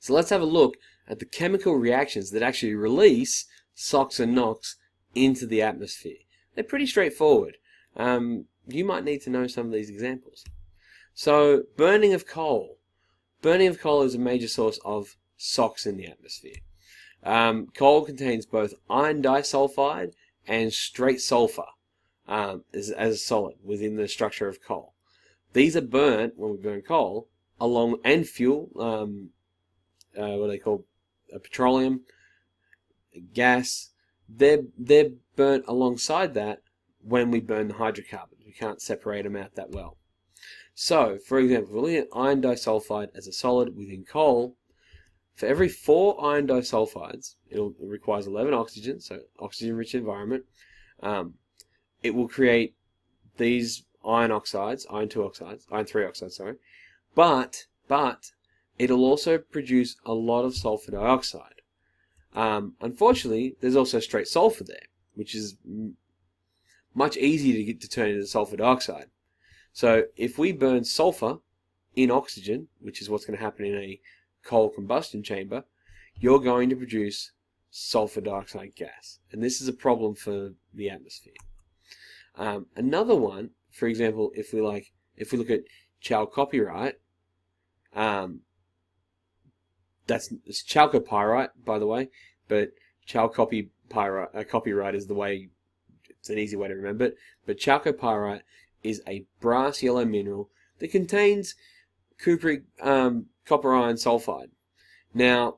So let's have a look at the chemical reactions that actually release SOx and NOx into the atmosphere. They're pretty straightforward. You might need to know some of these examples. So burning of coal. Burning of coal is a major source of SOx in the atmosphere. Coal contains both iron disulfide and straight sulfur as a solid within the structure of coal. These are burnt when we burn coal along and fuel, what they call petroleum, gas. They're burnt alongside that when we burn the hydrocarbons. We can't separate them out that well. So, for example, we're looking at iron disulfide as a solid within coal. For every 4 iron disulfides, it requires 11 oxygen, so oxygen-rich environment. It will create these iron oxides, iron 3 oxides, sorry. But it'll also produce a lot of sulfur dioxide. Unfortunately, there's also straight sulfur there, which is much easier to turn into sulfur dioxide. So if we burn sulfur in oxygen, which is what's going to happen in a coal combustion chamber, you're going to produce sulfur dioxide gas. And this is a problem for the atmosphere. Another one, for example, if we look at chalcopyrite, it's chalcopyrite, by the way, but chalcopyrite is the way, it's an easy way to remember it. But chalcopyrite is a brass yellow mineral that contains cupric copper iron sulfide. Now,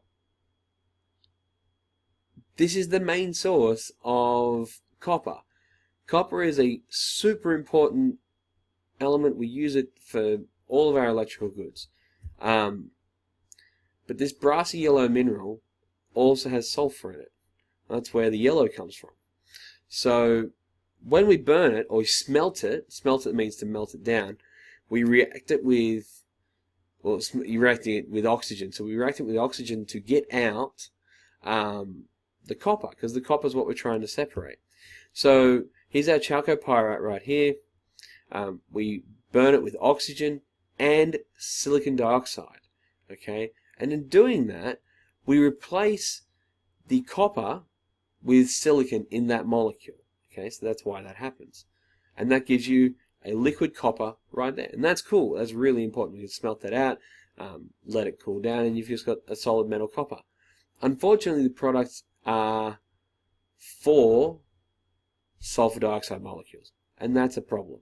this is the main source of copper. Copper is a super important element. We use it for all of our electrical goods. But this brassy yellow mineral also has sulfur in it. That's where the yellow comes from. So when we burn it or we smelt it means to melt it down, we react it with, well, you're reacting it with oxygen. So we react it with oxygen to get out the copper, because the copper is what we're trying to separate. So here's our chalcopyrite right here. We burn it with oxygen and silicon dioxide. Okay, and in doing that, we replace the copper with silicon in that molecule. Okay, so that's why that happens, and that gives you a liquid copper right there, and that's cool. That's really important. We can smelt that out, let it cool down, and you've just got a solid metal copper. Unfortunately, the products are 4 sulfur dioxide molecules, and that's a problem.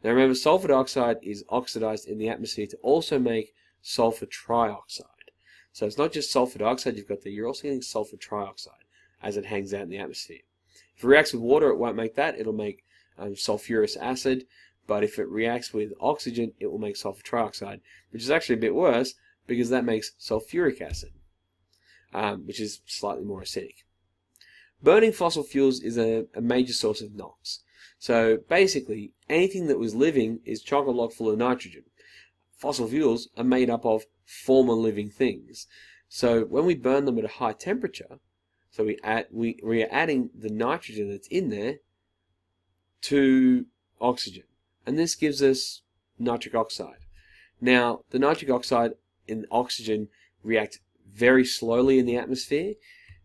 Now remember, sulfur dioxide is oxidized in the atmosphere to also make sulfur trioxide. So it's not just sulfur dioxide you've got there, you're also getting sulfur trioxide as it hangs out in the atmosphere. If it reacts with water, it won't make that, it'll make sulfurous acid, but if it reacts with oxygen, it will make sulfur trioxide, which is actually a bit worse because that makes sulfuric acid, which is slightly more acidic. Burning fossil fuels is a major source of NOx. So basically, anything that was living is chock-a-block full of nitrogen. Fossil fuels are made up of former living things. So when we burn them at a high temperature, so we are adding the nitrogen that's in there to oxygen, and this gives us nitric oxide. Now, the nitric oxide and oxygen react very slowly in the atmosphere.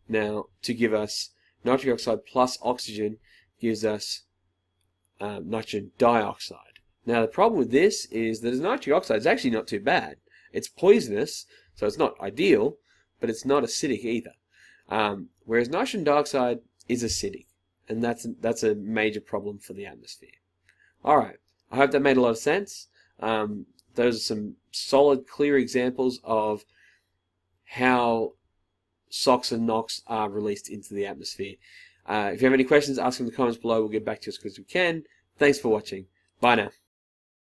Now, to give us nitric oxide plus oxygen gives us nitrogen dioxide. Now, the problem with this is that nitric oxide is actually not too bad. It's poisonous, so it's not ideal, but it's not acidic either. Whereas nitrogen dioxide is acidic, and that's a major problem for the atmosphere. Alright, I hope that made a lot of sense. Those are some solid, clear examples of how SOx and NOx are released into the atmosphere. If you have any questions, ask them in the comments below. We'll get back to you as quick as we can. Thanks for watching. Bye now.